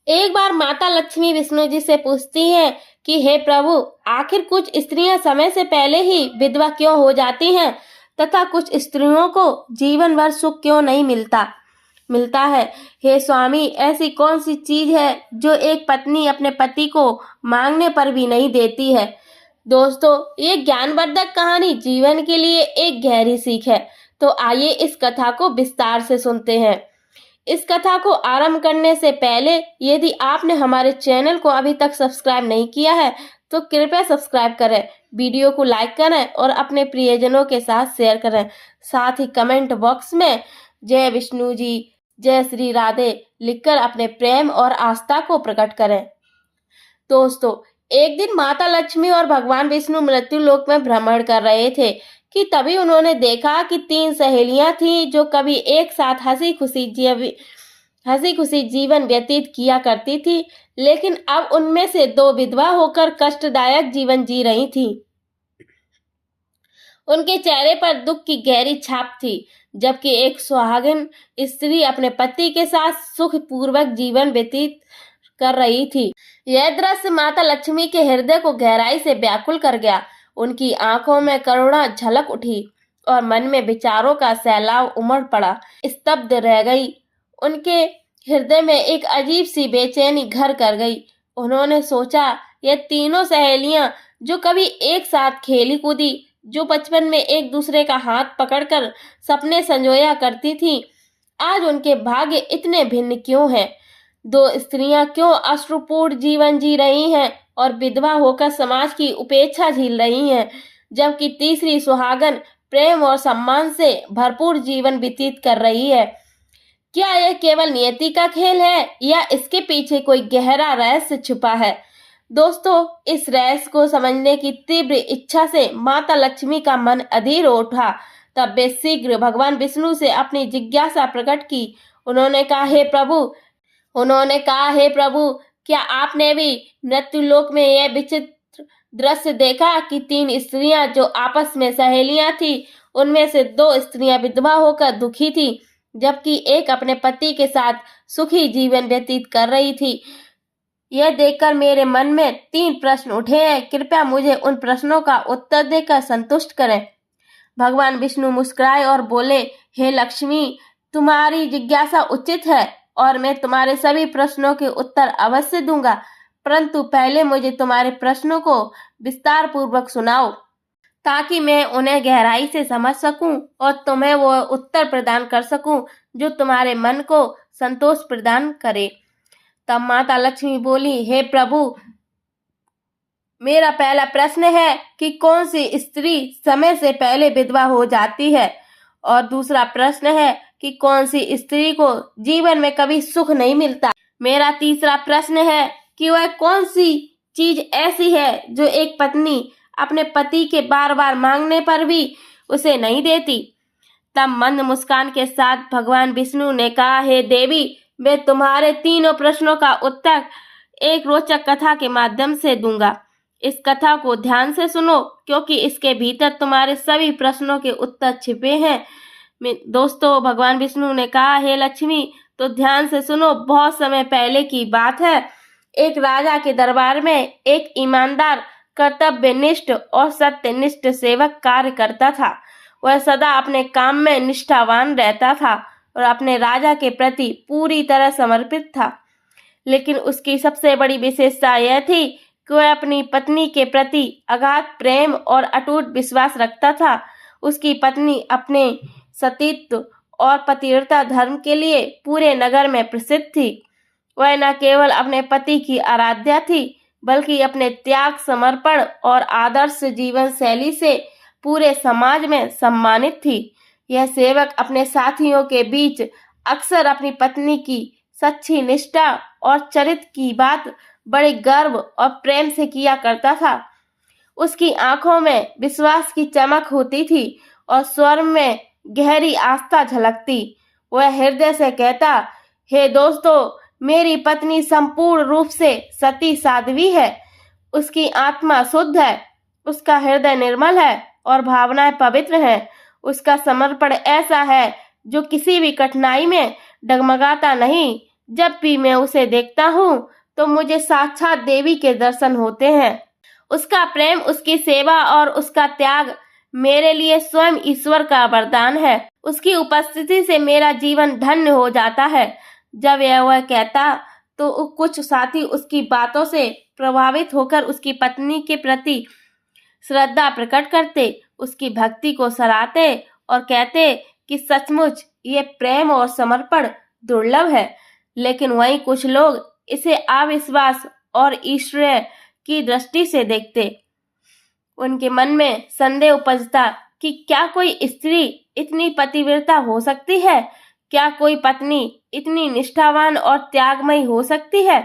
एक बार माता लक्ष्मी विष्णु जी से पूछती हैं कि हे प्रभु, आखिर कुछ स्त्रियां समय से पहले ही विधवा क्यों हो जाती हैं तथा कुछ स्त्रियों को जीवन भर सुख क्यों नहीं मिलता मिलता है। हे स्वामी, ऐसी कौन सी चीज है जो एक पत्नी अपने पति को मांगने पर भी नहीं देती है। दोस्तों, ये ज्ञानवर्धक कहानी जीवन के लिए एक गहरी सीख है। तो आइए इस कथा को विस्तार से सुनते हैं। इस कथा को आरंभ करने से पहले यदि आपने हमारे चैनल को अभी तक सब्सक्राइब नहीं किया है तो कृपया सब्सक्राइब करें, वीडियो को लाइक करें और अपने प्रियजनों के साथ शेयर करें। साथ ही कमेंट बॉक्स में जय विष्णु जी, जय श्री राधे लिखकर अपने प्रेम और आस्था को प्रकट करें। दोस्तों, एक दिन माता लक्ष्मी और भगवान विष्णु मृत्यु लोक में भ्रमण कर रहे थे कि तभी उन्होंने देखा कि 3 सहेलियां थीं जो कभी एक साथ हंसी खुशी जीवन व्यतीत किया करती थी, लेकिन अब उनमें से 2 विधवा होकर कष्टदायक जीवन जी रही थीं। उनके चेहरे पर दुख की गहरी छाप थी, जबकि एक सुहागिन स्त्री अपने पति के साथ सुखपूर्वक जीवन व्यतीत कर रही थी। यह दृश्य माता लक्ष्मी के हृदय को गहराई से व्याकुल कर गया। उनकी आंखों में करुणा झलक उठी और मन में विचारों का सैलाब उमड़ पड़ा। स्तब्ध रह गई। उनके हृदय में एक अजीब सी बेचैनी घर कर गई। उन्होंने सोचा, ये तीनों सहेलियां जो कभी एक साथ खेली कूदी, जो बचपन में एक दूसरे का हाथ पकड़कर सपने संजोया करती थीं, आज उनके भाग्य इतने भिन्न क्यों हैं। 2 स्त्रियां क्यों अश्रुपूर्ण जीवन जी रही हैं और विधवा होकर समाज की उपेक्षा झेल रही हैं, जबकि तीसरी सुहागन प्रेम और सम्मान से भरपूर जीवन व्यतीत कर रही है। क्या यह केवल नियति का खेल है या इसके पीछे कोई गहरा रहस्य छुपा है। दोस्तों, इस रहस्य को समझने की तीव्र इच्छा से माता लक्ष्मी का मन अधीर उठा। तब वे शीघ्र भगवान विष्णु से अपनी जिज्ञासा प्रकट की। उन्होंने कहा, हे प्रभु, क्या आपने भी मृत्युलोक में यह विचित्र दृश्य देखा कि 3 स्त्रियां जो आपस में सहेलियां थीं, उनमें से 2 स्त्रियां विधवा होकर दुखी थीं, जबकि एक अपने पति के साथ सुखी जीवन व्यतीत कर रही थी। यह देखकर मेरे मन में 3 प्रश्न उठे हैं। कृपया मुझे उन प्रश्नों का उत्तर देकर संतुष्ट करें। भगवान विष्णु मुस्कुराए और बोले, हे लक्ष्मी, तुम्हारी जिज्ञासा उचित है और मैं तुम्हारे सभी प्रश्नों के उत्तर अवश्य दूंगा, परंतु पहले मुझे तुम्हारे प्रश्नों को विस्तार पूर्वक सुनाओ ताकि मैं उन्हें गहराई से समझ सकूं और तुम्हें वो उत्तर प्रदान कर सकूं जो तुम्हारे मन को संतोष प्रदान करे। तब माता लक्ष्मी बोली, हे प्रभु, मेरा पहला प्रश्न है कि कौन सी स्त्री समय से पहले विधवा हो जाती है, और दूसरा प्रश्न है कि कौन सी स्त्री को जीवन में कभी सुख नहीं मिलता। मेरा तीसरा प्रश्न है कि वह कौन सी चीज ऐसी है जो एक पत्नी अपने पति के बार बार मांगने पर भी उसे नहीं देती। तब मंद मुस्कान के साथ भगवान विष्णु ने कहा, हे देवी, मैं तुम्हारे तीनों प्रश्नों का उत्तर एक रोचक कथा के माध्यम से दूंगा। इस कथा को ध्यान से सुनो, क्योंकि इसके भीतर तुम्हारे सभी प्रश्नों के उत्तर छिपे हैं। दोस्तों, भगवान विष्णु ने कहा, हे लक्ष्मी, तो ध्यान से सुनो। बहुत समय पहले की बात है। एक राजा के दरबार में एक ईमानदार, कर्तव्यनिष्ठ और सत्यनिष्ठ सेवक कार्य करता था। वह सदा अपने काम में निष्ठावान रहता था और अपने राजा के प्रति पूरी तरह समर्पित था। लेकिन उसकी सबसे बड़ी विशेषता यह थी कि वह अपनी पत्नी के प्रति अगाध प्रेम और अटूट विश्वास रखता था। उसकी पत्नी अपने सतीत्व और पतिव्रता धर्म के लिए पूरे नगर में प्रसिद्ध थी। वह न केवल अपने पति की आराध्या थी, बल्कि अपने त्याग, समर्पण और आदर्श जीवन शैली से पूरे समाज में सम्मानित थी। यह सेवक अपने साथियों के बीच अक्सर अपनी पत्नी की सच्ची निष्ठा और चरित्र की बात बड़े गर्व और प्रेम से किया करता था। उसकी आंखों में विश्वास की चमक होती थी और स्वर में गहरी आस्था झलकती। वह हृदय से कहता, हे दोस्तों, मेरी पत्नी संपूर्ण रूप से सती साध्वी है। उसकी आत्मा शुद्ध है, उसका हृदय निर्मल है और भावनाएं पवित्र हैं। उसका समर्पण ऐसा है जो किसी भी कठिनाई में डगमगाता नहीं, जब भी मैं उसे देखता हूँ तो मुझे साक्षात देवी के दर्शन होते हैं। उसका प्रेम, उसकी सेवा और उसका त्याग मेरे लिए स्वयं ईश्वर का वरदान है। उसकी उपस्थिति से मेरा जीवन धन्य हो जाता है। जब वह कहता तो कुछ साथी उसकी बातों से प्रभावित होकर उसकी पत्नी के प्रति श्रद्धा प्रकट करते, उसकी भक्ति को सराहते और कहते कि सचमुच ये प्रेम और समर्पण दुर्लभ है। लेकिन वहीं कुछ लोग इसे अविश्वास और ईर्ष्या की दृष्टि से देखते। उनके मन में संदेह उपजता कि क्या कोई स्त्री इतनी पतिव्रता हो सकती है? क्या कोई पत्नी इतनी निष्ठावान और त्यागमयी हो सकती है?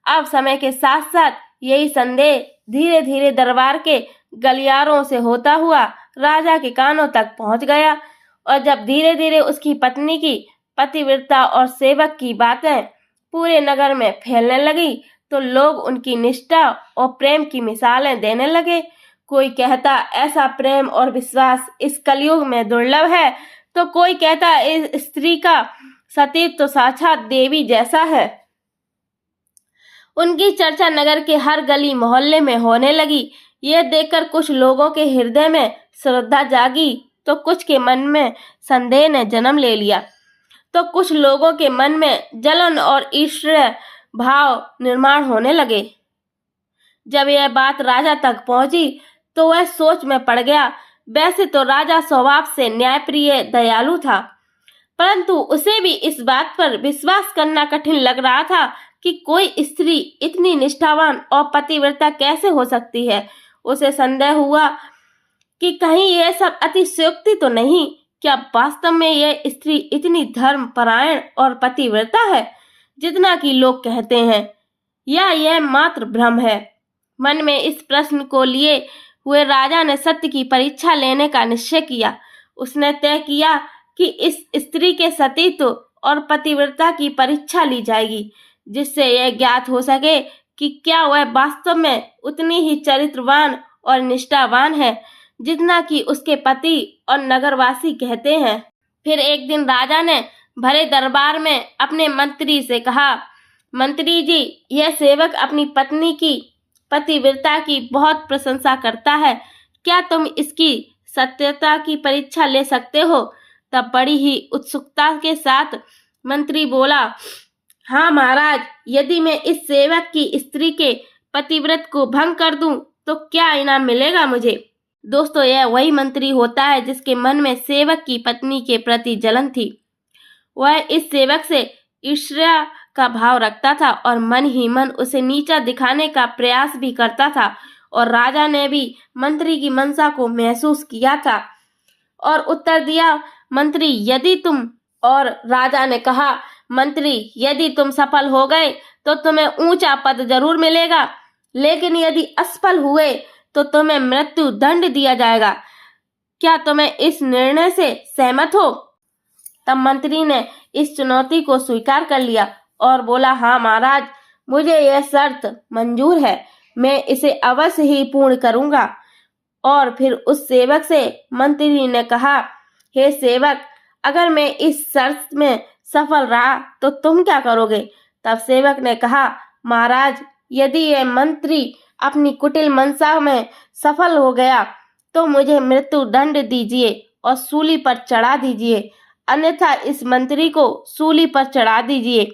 अब समय के साथ साथ यही संदेह धीरे धीरे दरबार के गलियारों से होता हुआ राजा के कानों तक पहुंच गया। और जब धीरे धीरे उसकी पत्नी की पतिव्रता और सेवक की बातें पूरे नगर में फैलने लगी तो लोग उनकी निष्ठा और प्रेम की मिसालें देने लगे। कोई कहता ऐसा प्रेम और विश्वास इस कलयुग में दुर्लभ है, तो कोई कहता इस स्त्री का सतीत्व तो साक्षात देवी जैसा है। उनकी चर्चा नगर के हर गली मोहल्ले में होने लगी। यह देखकर कुछ लोगों के हृदय में श्रद्धा जागी तो कुछ के मन में संदेह ने जन्म ले लिया, तो कुछ लोगों के मन में जलन और ईर्ष्या भाव निर्माण होने लगे। जब यह बात राजा तक पहुंची तो वह सोच में पड़ गया। वैसे तो राजा स्वभाव से न्यायप्रिय दयालु था, परंतु उसे भी इस बात पर विश्वास करना कठिन लग रहा था कि कोई स्त्री इतनी निष्ठावान और पतिव्रता कैसे हो सकती है। उसे संदेह हुआ कि कहीं यह सब अतिशयोक्ति तो नहीं। क्या वास्तव में यह स्त्री इतनी धर्मपरायण और पतिव्रता है जितना कि लोग कहते हैं, या यह मात्र भ्रम है? मन में इस प्रश्न को लिए हुए राजा ने सत्य की परीक्षा लेने का निश्चय किया। उसने तय किया कि इस स्त्री के सतीत्व और पतिव्रता की परीक्षा ली जाएगी, जिससे यह ज्ञात हो सके कि क्या वह वास्तव में उतनी ही चरित्रवान और निष्ठावान है जितना कि उसके पति और नगरवासी कहते हैं। फिर एक दिन राजा ने भरे दरबार में अपने मंत्री से कहा, मंत्री जी, यह सेवक अपनी पत्नी की पतिव्रता की बहुत प्रशंसा करता है, क्या तुम इसकी सत्यता की परीक्षा ले सकते हो? तब बड़ी ही उत्सुकता के साथ मंत्री बोला, हाँ महाराज, यदि मैं इस सेवक की स्त्री के पतिव्रत को भंग कर दूं तो क्या इनाम मिलेगा मुझे? दोस्तों, यह वही मंत्री होता है जिसके मन में सेवक की पत्नी के प्रति जलन थी। वह इस सेवक से ईर्ष्या का भाव रखता था और मन ही मन उसे नीचा दिखाने का प्रयास भी करता था। और राजा ने भी मंत्री की मंशा को महसूस किया था और उत्तर दिया, मंत्री यदि तुम और राजा ने कहा, मंत्री यदि तुम सफल हो गए तो तुम्हें ऊंचा पद जरूर मिलेगा, लेकिन यदि असफल हुए तो तुम्हें मृत्यु दंड दिया जाएगा। क्या तुम्हें इस निर्णय से सहमत हो? तब मंत्री ने इस चुनौती को स्वीकार कर लिया और बोला, हाँ महाराज, मुझे यह शर्त मंजूर है, मैं इसे अवश्य ही पूर्ण करूंगा। और फिर उस सेवक से मंत्री ने कहा, हे सेवक, अगर मैं इस शर्त में सफल रहा तो तुम क्या करोगे? तब सेवक ने कहा, महाराज, यदि यह मंत्री अपनी कुटिल मंशा में सफल हो गया तो मुझे मृत्यु दंड दीजिए और सूली पर चढ़ा दीजिए, अन्यथा इस मंत्री को सूली पर चढ़ा दीजिए।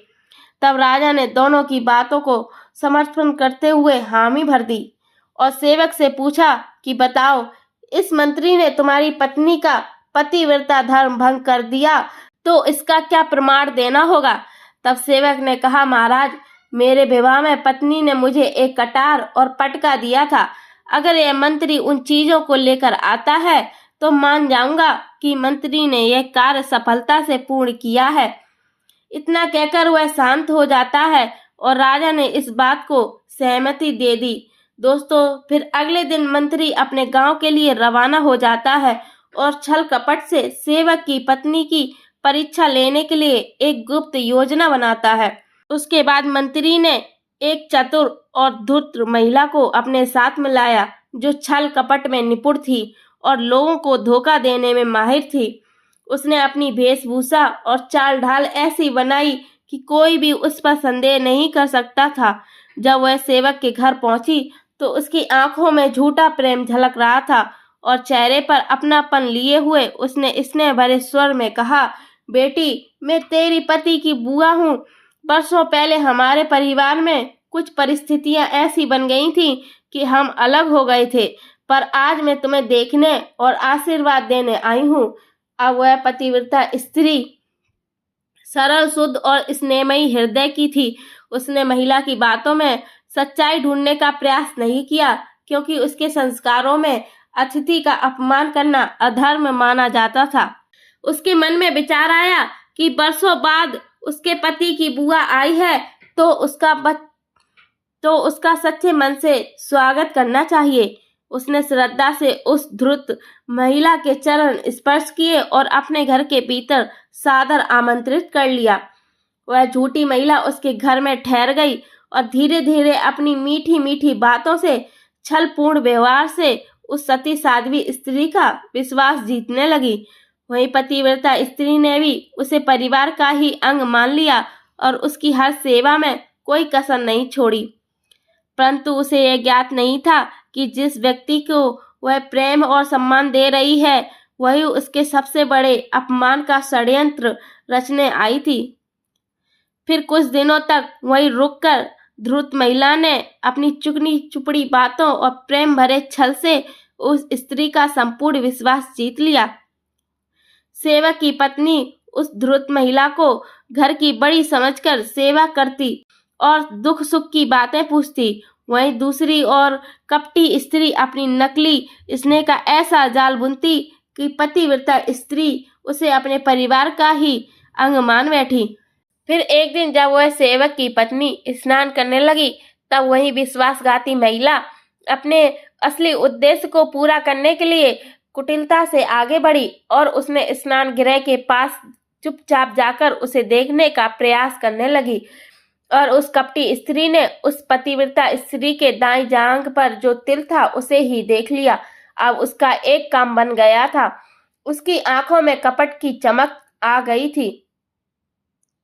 तब राजा ने दोनों की बातों को समर्थन करते हुए हामी भर दी और सेवक से पूछा कि बताओ, इस मंत्री ने तुम्हारी पत्नी का पतिव्रता धर्म भंग कर दिया तो इसका क्या प्रमाण देना होगा? तब सेवक ने कहा, महाराज, मेरे विवाह में पत्नी ने मुझे एक कटार और पटका दिया था। अगर यह मंत्री उन चीजों को लेकर आता है तो मान जाऊंगा कि मंत्री ने यह कार्य सफलता से पूर्ण किया है। इतना कहकर वह शांत हो जाता है और राजा ने इस बात को सहमति दे दी। दोस्तों, फिर अगले दिन मंत्री अपने गांव के लिए रवाना हो जाता है और छल कपट से सेवक की पत्नी की परीक्षा लेने के लिए एक गुप्त योजना बनाता है। उसके बाद मंत्री ने एक चतुर और धूर्त महिला को अपने साथ में लाया जो छल कपट में निपुण थी और लोगों को धोखा देने में माहिर थी। उसने अपनी वेशभूषा और चाल ढाल ऐसी बनाई कि कोई भी उस पर संदेह नहीं कर सकता था। जब वह सेवक के घर पहुंची तो उसकी आंखों में झूठा प्रेम झलक रहा था और चेहरे पर अपनापन लिए हुए उसने स्नेह भरे स्वर में कहा, बेटी, मैं तेरी पति की बुआ हूँ। बरसों पहले हमारे परिवार में कुछ परिस्थितियां ऐसी बन गई थीं कि हम अलग हो गए थे, पर आज मैं तुम्हें देखने और आशीर्वाद देने आई हूँ। अब वह पतिव्रता स्त्री सरल, शुद्ध और स्नेहमयी हृदय की थी। उसने महिला की बातों में सच्चाई ढूंढने का प्रयास नहीं किया, क्योंकि उसके संस्कारों में अतिथि का अपमान करना अधर्म माना जाता था। उसके मन में विचार आया कि बरसों बाद उसके पति की बुआ आई है तो उसका सच्चे मन से स्वागत करना चाहिए। उसने श्रद्धा से उस धूर्त महिला के चरण स्पर्श किए और अपने घर के भीतर सादर आमंत्रित कर लिया। वह झूठी महिला उसके घर में ठहर गई और धीरे धीरे अपनी मीठी मीठी बातों से, छलपूर्ण व्यवहार से उस सती साध्वी स्त्री का विश्वास जीतने लगी। वहीं पतिव्रता स्त्री ने भी उसे परिवार का ही अंग मान लिया और उसकी हर सेवा में कोई कसर नहीं छोड़ी। परंतु उसे यह ज्ञात नहीं था कि जिस व्यक्ति को वह प्रेम और सम्मान दे रही है, वही उसके सबसे बड़े अपमान का षड्यंत्र रचने आई थी। फिर कुछ दिनों तक वहीं रुककर धूर्त महिला ने अपनी चुगनी चुपड़ी बातों और प्रेम भरे छल से उस स्त्री का संपूर्ण विश्वास जीत लिया। सेवक की पत्नी उस धूर्त महिला को घर की बड़ी समझकर सेवा करती और दुख सुख की बातें पूछती। वहीं दूसरी ओर कपटी स्त्री अपनी नकली स्नेह का ऐसा जाल बुनती कि पतिव्रता स्त्री उसे अपने परिवार का ही अंग मान बैठी। फिर एक दिन जब वह सेवक की पत्नी स्नान करने लगी, तब वही विश्वासघाती महिला अपने असली उद्देश्य को पूरा करने के लिए कुटिलता से आगे बढ़ी और उसने स्नान गृह के पास चुपचाप जाकर उसे देखने का प्रयास करने लगी। और उस कपटी स्त्री ने उस पतिव्रता स्त्री के दाईं जांघ पर जो तिल था उसे ही देख लिया। अब उसका एक काम बन गया था। उसकी आंखों में कपट की चमक आ गई थी।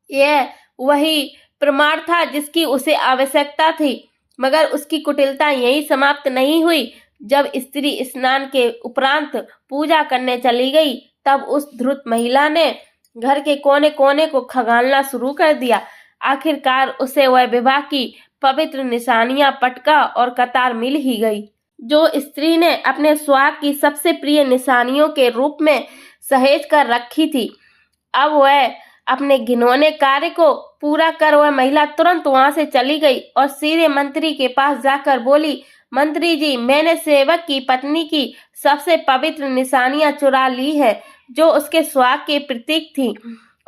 यह वही प्रमाण था जिसकी उसे आवश्यकता थी। मगर उसकी कुटिलता यही समाप्त नहीं हुई। जब स्त्री स्नान के उपरांत पूजा करने चली गई, तब उस धूर्त महिला ने घर के कोने कोने को खंगालना शुरू कर दिया। आखिरकार उसे वह विवाह की पवित्र निशानियां, पटका और कतार मिल ही गई, जो स्त्री ने अपने सुहाग की सबसे प्रिय निशानियों के रूप में सहेज कर रखी थी। अब वह अपने घिनौने कार्य को पूरा कर वह महिला तुरंत वहां से चली गई और सीधे मंत्री के पास जाकर बोली, मंत्री जी, मैंने सेवक की पत्नी की सबसे पवित्र निशानियां चुरा ली है, जो उसके सुहाग के प्रतीक थी,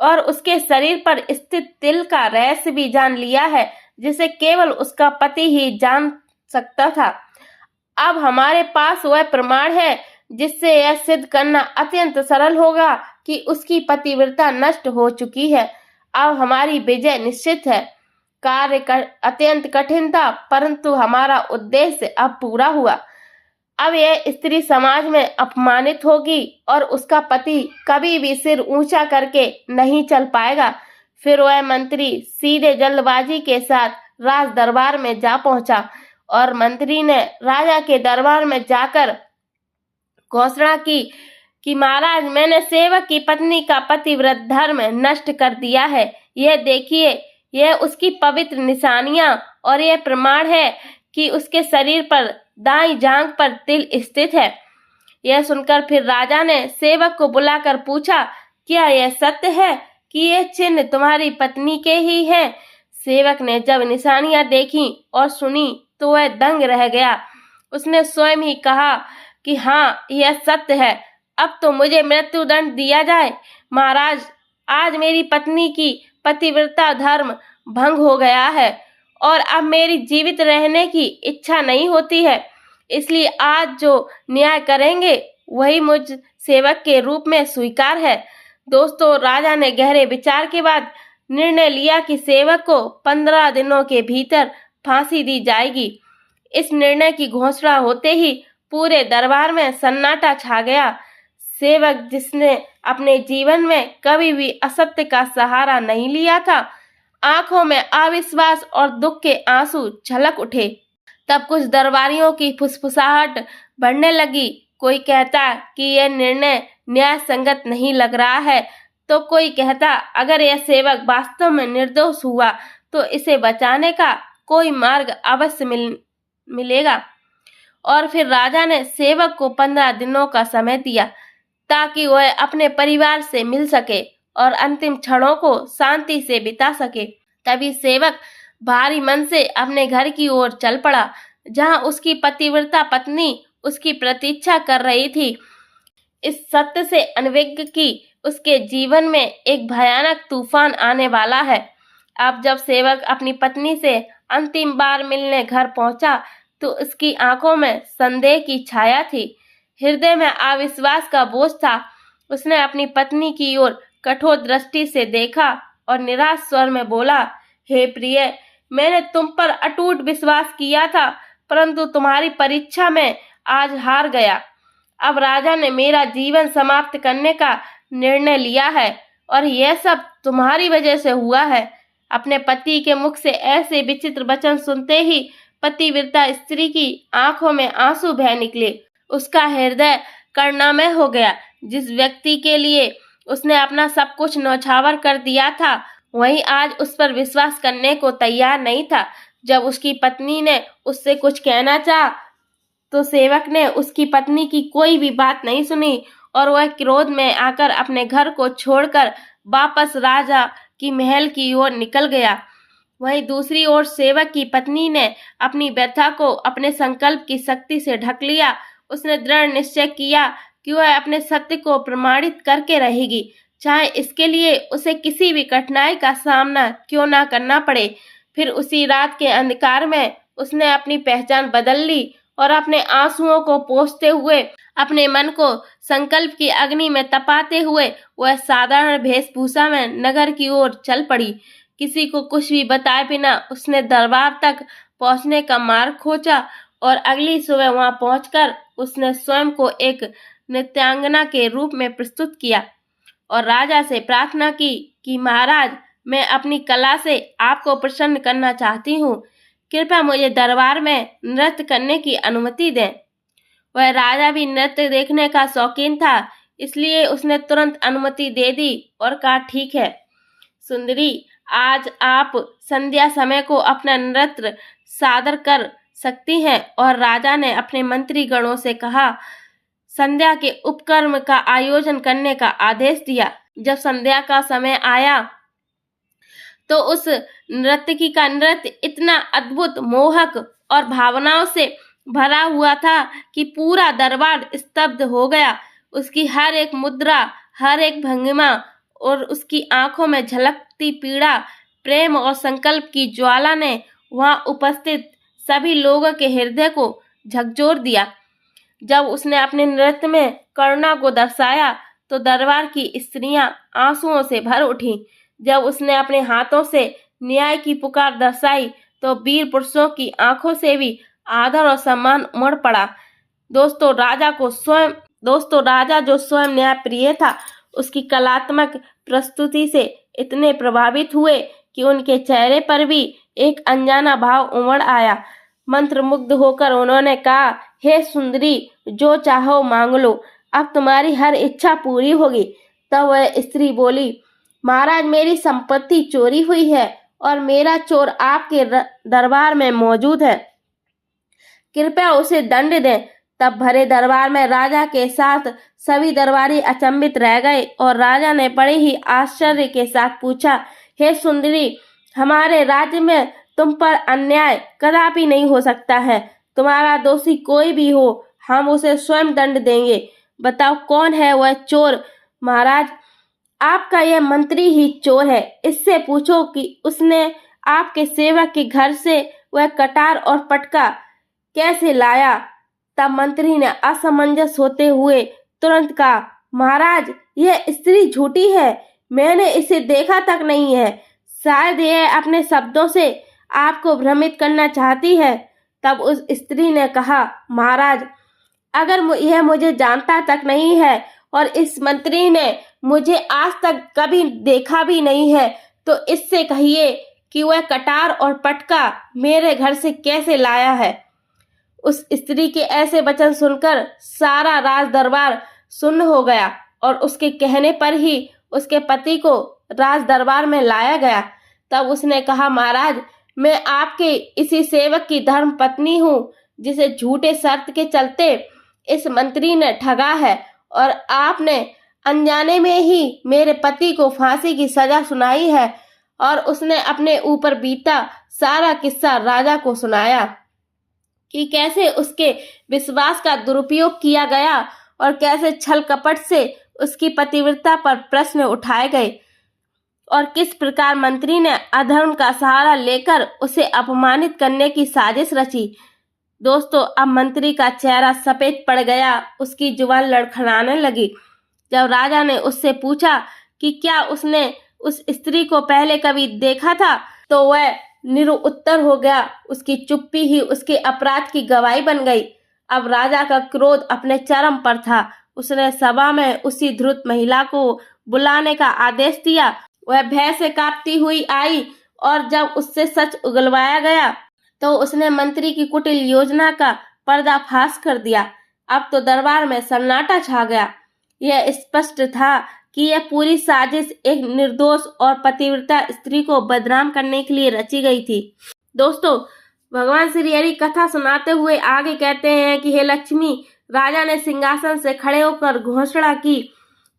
और उसके शरीर पर स्थित तिल का रहस्य भी जान लिया है, जिसे केवल उसका पति ही जान सकता था। अब हमारे पास वह प्रमाण है जिससे यह सिद्ध करना अत्यंत सरल होगा कि उसकी पतिव्रता नष्ट हो चुकी है। अब हमारी विजय निश्चित है। कार्य अत्यंत कठिन था, परंतु हमारा उद्देश्य अब पूरा हुआ। अब यह स्त्री समाज में अपमानित होगी और उसका पति कभी भी सिर ऊंचा करके नहीं चल पाएगा। फिर वह मंत्री सीधे जल्दबाजी के साथ राज दरबार में जा पहुंचा और मंत्री ने राजा के दरबार में जाकर घोषणा की कि महाराज, मैंने सेवक की पत्नी का पतिव्रत धर्म नष्ट कर दिया है। यह देखिए, यह उसकी पवित्र निशानियां और यह प्रमाण है कि उसके शरीर पर दाईं जांघ पर तिल स्थित है। यह सुनकर फिर राजा ने सेवक को बुलाकर पूछा, क्या यह सत्य है कि यह चिन्ह तुम्हारी पत्नी के ही हैं? सेवक ने जब निशानियां देखी और सुनी तो वह दंग रह गया। उसने स्वयं ही कहा कि हाँ, यह सत्य है। अब तो मुझे मृत्युदंड दिया जाए। महाराज, आज मेरी पत्नी की पतिव्रता धर्म भंग हो गया है और अब मेरी जीवित रहने की इच्छा नहीं होती है। इसलिए आज जो न्याय करेंगे वही मुझ सेवक के रूप में स्वीकार है। दोस्तों, राजा ने गहरे विचार के बाद निर्णय लिया कि सेवक को 15 दिनों के भीतर फांसी दी जाएगी। इस निर्णय की घोषणा होते ही पूरे दरबार में सन्नाटा छा गया। सेवक, जिसने अपने जीवन में कभी भी असत्य का सहारा नहीं लिया था, आंखों में अविश्वास और दुख के आंसू झलक उठे। तब कुछ दरबारियों की फुसफुसाहट बढ़ने लगी। कोई कहता कि यह निर्णय न्याय संगत नहीं लग रहा है, तो कोई कहता अगर यह सेवक वास्तव में निर्दोष हुआ तो इसे बचाने का कोई मार्ग अवश्य मिलेगा। और फिर राजा ने सेवक को 15 दिनों का समय दिया ताकि वह अपने परिवार से मिल सके और अंतिम क्षणों को शांति से बिता सके। तभी सेवक भारी मन से अपने घर की ओर चल पड़ा, जहां उसकी पतिव्रता पत्नी उसकी प्रतीक्षा कर रही थी। इस सत्य से अनभिज्ञ कि उसके जीवन में एक भयानक तूफान आने वाला है। अब जब सेवक अपनी पत्नी से अंतिम बार मिलने घर पहुंचा तो उसकी आंखों में संदेह की छाया थी, हृदय में अविश्वास का बोझ था। उसने अपनी पत्नी की ओर कठोर दृष्टि से देखा और निराश स्वर में बोला, हे प्रिय, मैंने तुम पर अटूट विश्वास किया था, परंतु तुम्हारी परीक्षा में आज हार गया। अब राजा ने मेरा जीवन समाप्त करने का निर्णय लिया है और यह सब तुम्हारी वजह से हुआ है। अपने पति के मुख से ऐसे विचित्र वचन सुनते ही पतिव्रता स्त्री की आंखों में आंसू बह निकले। उसका हृदय करुणामय हो गया। जिस व्यक्ति के लिए उसने अपना सब कुछ न्यौछावर कर दिया था, वही आज उस पर विश्वास करने को तैयार नहीं था। जब उसकी पत्नी ने उससे कुछ कहना चाहा तो सेवक ने उसकी पत्नी की कोई भी बात नहीं सुनी और वह क्रोध में आकर अपने घर को छोड़कर वापस राजा की महल की ओर निकल गया। वहीं दूसरी ओर सेवक की पत्नी ने अपनी व्यथा को अपने संकल्प की शक्ति से ढक लिया। उसने दृढ़ निश्चय किया कि वह अपने सत्य को प्रमाणित करके रहेगी, चाहे इसके लिए उसे किसी भी कठिनाई का सामना क्यों ना करना पड़े। फिर उसी रात के अंधकार में उसने अपनी पहचान बदल ली और अपने आंसुओं को पोंछते हुए, अपने मन को संकल्प की अग्नि में तपाते हुए वह साधारण वेशभूषा में नगर की ओर चल पड़ी। किसी को कुछ भी बताए बिना उसने दरबार तक पहुंचने का मार्ग खोजा और अगली सुबह वहां पहुंचकर उसने स्वयं को एक नृत्यांगना के रूप में प्रस्तुत किया और राजा से प्रार्थना की कि महाराज, मैं अपनी कला से आपको प्रसन्न करना चाहती हूँ, कृपया मुझे दरबार में नृत्य करने की अनुमति दें। वह राजा भी नृत्य देखने का शौकीन था, इसलिए उसने तुरंत अनुमति दे दी और कहा, ठीक है सुंदरी, आज आप संध्या समय को अपना नृत्य सादर कर सकती हैं। और राजा ने अपने मंत्री गणों से कहा, संध्या के उपक्रम का आयोजन करने का आदेश दिया। जब संध्या का समय आया तो उस नर्तकी का नृत्य इतना अद्भुत, मोहक और भावनाओं से भरा हुआ था कि पूरा दरबार स्तब्ध हो गया। उसकी हर एक मुद्रा, हर एक भंगिमा और उसकी आंखों में झलकती पीड़ा, प्रेम और संकल्प की ज्वाला ने वहां उपस्थित सभी लोगों के हृदय को झकझोर दिया। जब उसने अपने नृत्य में करुणा को दर्शाया तो दरबार की स्त्रियां आंसुओं से भर उठीं। जब उसने अपने हाथों से न्याय की पुकार दर्शाई तो वीर पुरुषों की आंखों से भी आदर और सम्मान उमड़ पड़ा। दोस्तों, राजा जो स्वयं न्याय प्रिय था, उसकी कलात्मक प्रस्तुति से इतने प्रभावित हुए कि उनके चेहरे पर भी एक अनजाना भाव उमड़ आया। मंत्रमुग्ध होकर उन्होंने कहा, हे सुंदरी, जो चाहो मांग लो, अब तुम्हारी हर इच्छा पूरी होगी। तब वह स्त्री बोली, महाराज, मेरी संपत्ति चोरी हुई है और मेरा चोर आपके दरबार में मौजूद है, कृपया उसे दंड दें। तब भरे दरबार में राजा के साथ सभी दरबारी अचंभित रह गए और राजा ने बड़े ही आश्चर्य के साथ पूछा, हे सुंदरी, हमारे राज्य में तुम पर अन्याय कदापि नहीं हो सकता है। तुम्हारा दोषी कोई भी हो, हम उसे स्वयं दंड देंगे। बताओ, कौन है वह चोर? महाराज, आपका यह मंत्री ही चोर है। इससे पूछो कि उसने आपके सेवक के घर से वह कटार और पटका कैसे लाया। तब मंत्री ने असमंजस होते हुए तुरंत कहा, महाराज, यह स्त्री झूठी है, मैंने इसे देखा तक नहीं है। शायद यह अपने शब्दों से आपको भ्रमित करना चाहती है। तब उस स्त्री ने कहा, महाराज, अगर यह मुझे जानता तक नहीं है और इस मंत्री ने मुझे आज तक कभी देखा भी नहीं है, तो इससे कहिए कि वह कटार और पटका मेरे घर से कैसे लाया है। उस स्त्री के ऐसे वचन सुनकर सारा राज दरबार सुन्न हो गया और उसके कहने पर ही उसके पति को राज दरबार में लाया गया। तब उसने कहा, महाराज, मैं आपके इसी सेवक की धर्म पत्नी हूँ, जिसे झूठे शर्त के चलते इस मंत्री ने ठगा है और आपने अनजाने में ही मेरे पति को फांसी की सजा सुनाई है। और उसने अपने ऊपर बीता सारा किस्सा राजा को सुनाया कि कैसे उसके विश्वास का दुरुपयोग किया गया और कैसे छल कपट से उसकी पतिव्रता पर प्रश्न उठाए गए और किस प्रकार मंत्री ने अधर्म का सहारा लेकर उसे अपमानित करने की साजिश रची। दोस्तों, अब मंत्री का चेहरा सफेद पड़ गया, उसकी जुबान लड़खड़ाने लगी। जब राजा ने उससे पूछा कि क्या उसने उस स्त्री को पहले कभी देखा था, तो वह निरुत्तर हो गया। उसकी चुप्पी ही उसके अपराध की गवाही बन गई। अब राजा का क्रोध अपने चरम पर था। उसने सभा में उसी धूर्त महिला को बुलाने का आदेश दिया। वह भय से कांपती हुई आई और जब उससे सच उगलवाया गया तो उसने मंत्री की कुटिल योजना का पर्दाफाश कर दिया। अब तो दरबार में सन्नाटा छा गया। यह स्पष्ट था कि यह पूरी साजिश एक निर्दोष और पतिव्रता स्त्री को बदनाम करने के लिए रची गई थी। दोस्तों, भगवान श्री हरि कथा सुनाते हुए आगे कहते हैं कि हे लक्ष्मी, राजा ने सिंहासन से खड़े होकर घोषणा की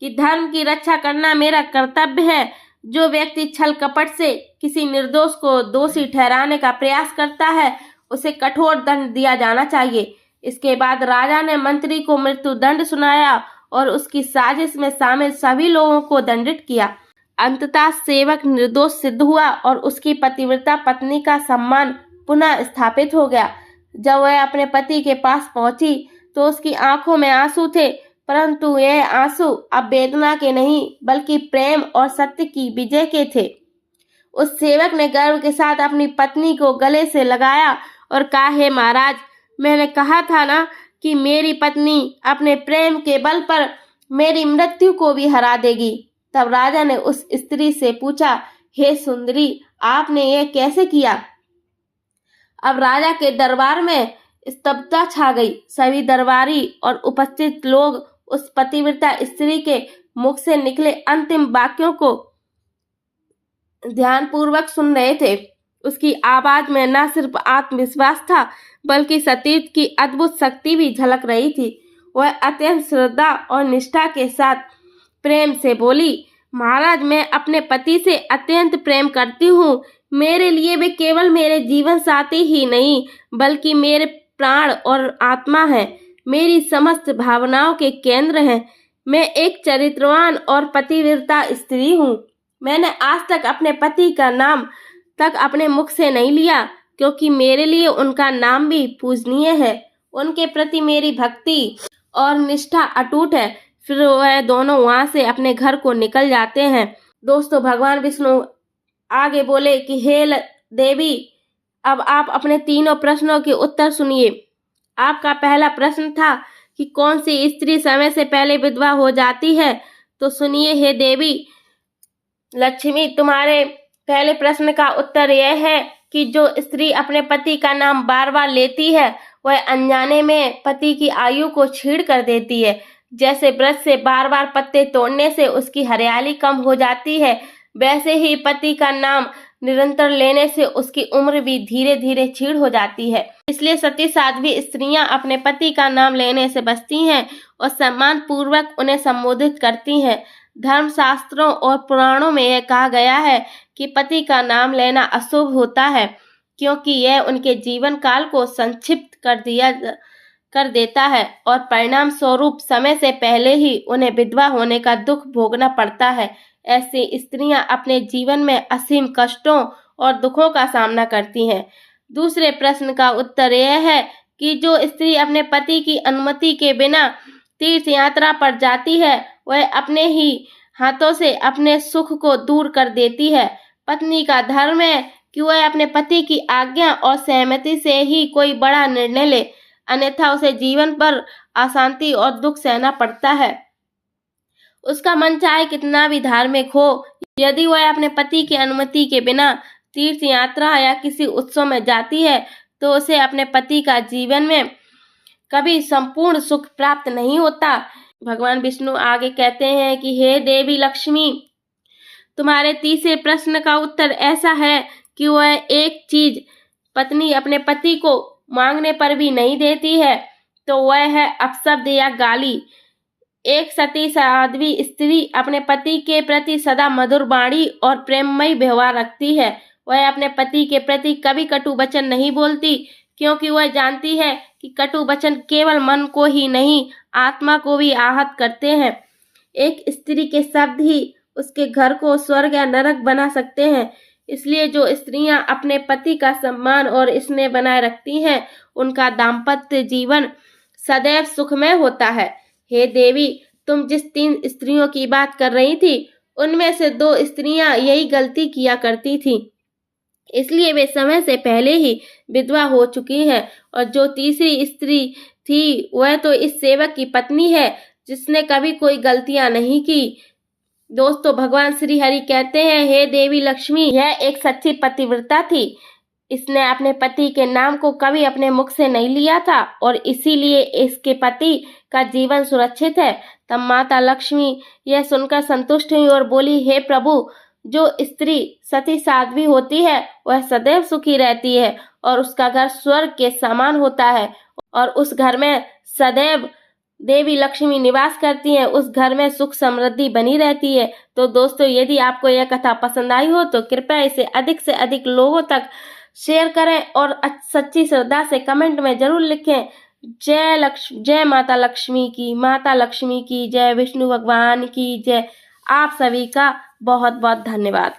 कि धर्म की रक्षा करना मेरा कर्तव्य है। जो व्यक्ति छल कपट से किसी निर्दोष को दोषी ठहराने का प्रयास करता है, उसे कठोर दंड दिया जाना चाहिए। इसके बाद राजा ने मंत्री को मृत्यु दंड सुनाया और उसकी साजिश में शामिल सभी लोगों को दंडित किया। अंततः सेवक निर्दोष सिद्ध हुआ और उसकी पतिव्रता पत्नी का सम्मान पुनः स्थापित हो गया। जब वह अपने पति के पास पहुंची तो उसकी आंखों में आंसू थे, परंतु यह आंसू अब वेदना के नहीं बल्कि प्रेम और सत्य की विजय के थे। उस सेवक ने गर्व के साथ अपनी पत्नी को गले से लगाया और कहा, हे महाराज, मैंने कहा था ना कि मेरी पत्नी अपने प्रेम के बल पर मेरी मृत्यु को भी हरा देगी। तब राजा ने उस स्त्री से पूछा, हे सुंदरी, आपने यह कैसे किया? अब राजा के दरबार में स्तब्धता छा गई। सभी दरबारी और उपस्थित लोग उस पतिव्रता स्त्री के मुख से निकले अंतिम वाक्यों को ध्यानपूर्वक सुन रहे थे। उसकी आवाज में न सिर्फ आत्मविश्वास था बल्कि सतीत की अद्भुत शक्ति भी झलक रही थी। वह अत्यंत श्रद्धा और निष्ठा के साथ प्रेम से बोली, महाराज, मैं अपने पति से अत्यंत प्रेम करती हूँ। मेरे लिए वे केवल मेरे जीवन साथी ही नहीं बल्कि मेरे प्राण और आत्मा है, मेरी समस्त भावनाओं के केंद्र हैं। मैं एक चरित्रवान और पतिव्रता स्त्री हूँ। मैंने आज तक अपने पति का नाम तक अपने मुख से नहीं लिया क्योंकि मेरे लिए उनका नाम भी पूजनीय है। उनके प्रति मेरी भक्ति और निष्ठा अटूट है। फिर वह दोनों वहां से अपने घर को निकल जाते हैं। दोस्तों, भगवान विष्णु आगे बोले कि हे देवी, अब आप अपने तीनों प्रश्नों के उत्तर सुनिए। आपका पहला प्रश्न था कि कौन सी स्त्री समय से पहले विधवा हो जाती है। तो सुनिए हे देवी लक्ष्मी, तुम्हारे पहले प्रश्न का उत्तर यह है कि जो स्त्री अपने पति का नाम बार बार लेती है वह अनजाने में पति की आयु को छीड़ कर देती है। जैसे वृक्ष से बार बार पत्ते तोड़ने से उसकी हरियाली कम हो जाती है, वैसे ही पति का नाम निरंतर लेने से उसकी उम्र भी धीरे धीरे छीड़ हो जाती है। इसलिए सती साध्वी स्त्रियां अपने पति का नाम लेने से बचती हैं और सम्मान पूर्वक उन्हें संबोधित करती हैं। धर्मशास्त्रों और पुराणों में यह कहा गया है कि पति का नाम लेना अशुभ होता है क्योंकि यह उनके जीवन काल को संक्षिप्त कर देता है और परिणाम स्वरूप समय से पहले ही उन्हें विधवा होने का दुख भोगना पड़ता है। ऐसी स्त्रियां अपने जीवन में असीम कष्टों और दुखों का सामना करती हैं। दूसरे प्रश्न का उत्तर यह है कि जो स्त्री अपने पति की अनुमति के बिना तीर्थ यात्रा पर जाती है वह अपने ही हाथों से अपने सुख को दूर कर देती है। पत्नी का धर्म है कि वह अपने पति की आज्ञा और सहमति से ही कोई बड़ा निर्णय ले, अन्यथा उसे जीवन पर अशांति और दुख सहना पड़ता है। उसका मन चाहे कितना भी धार्मिक हो, यदि वह अपने पति की अनुमति के बिना तीर्थ यात्रा या किसी उत्सव में जाती है तो उसे अपने पति का जीवन में कभी संपूर्ण सुख प्राप्त नहीं होता। भगवान विष्णु आगे कहते हैं कि हे देवी लक्ष्मी, तुम्हारे तीसरे प्रश्न का उत्तर ऐसा है कि वह एक चीज पत्नी अपने पति को मांगने पर भी नहीं देती है तो वह है अपशब्द या गाली। एक सती साध्वी स्त्री अपने पति के प्रति सदा मधुर वाणी और प्रेममयी व्यवहार रखती है। वह अपने पति के प्रति कभी कटु वचन नहीं बोलती, क्योंकि वह जानती है कि कटु वचन केवल मन को ही नहीं, आत्मा को भी आहत करते हैं। एक स्त्री के शब्द ही उसके घर को स्वर्ग या नरक बना सकते हैं। इसलिए जो स्त्रियां अपने पति का सम्मान और स्नेह बनाए रखती हैं, उनका दाम्पत्य जीवन सदैव सुखमय होता है। हे देवी, तुम जिस 3 स्त्रियों की बात कर रही थी, उनमें से 2 स्त्रियां यही गलती किया करती थी, इसलिए वे समय से पहले ही विधवा हो चुकी हैं। और जो तीसरी स्त्री थी, वह तो इस सेवक की पत्नी है जिसने कभी कोई गलतियां नहीं की। दोस्तों, भगवान श्री हरि कहते हैं, हे देवी लक्ष्मी, यह एक सच्ची पतिव्रता थी। इसने अपने पति के नाम को कभी अपने मुख से नहीं लिया था और इसीलिए इसके पति का जीवन सुरक्षित है। तब माता लक्ष्मी यह सुनकर संतुष्ट हुई और बोली, हे प्रभु, जो स्त्री सती साध्वी होती है वह सदैव सुखी रहती है और उसका घर स्वर्ग के समान होता है और उस घर में सदैव देवी लक्ष्मी निवास करती हैं। उस घर में सुख समृद्धि बनी रहती है। तो दोस्तों, यदि आपको यह कथा पसंद आई हो तो कृपया इसे अधिक से अधिक लोगों तक शेयर करें और सच्ची श्रद्धा से कमेंट में जरूर लिखें। जय माता लक्ष्मी की जय, विष्णु भगवान की जय। आप सभी का बहुत बहुत धन्यवाद।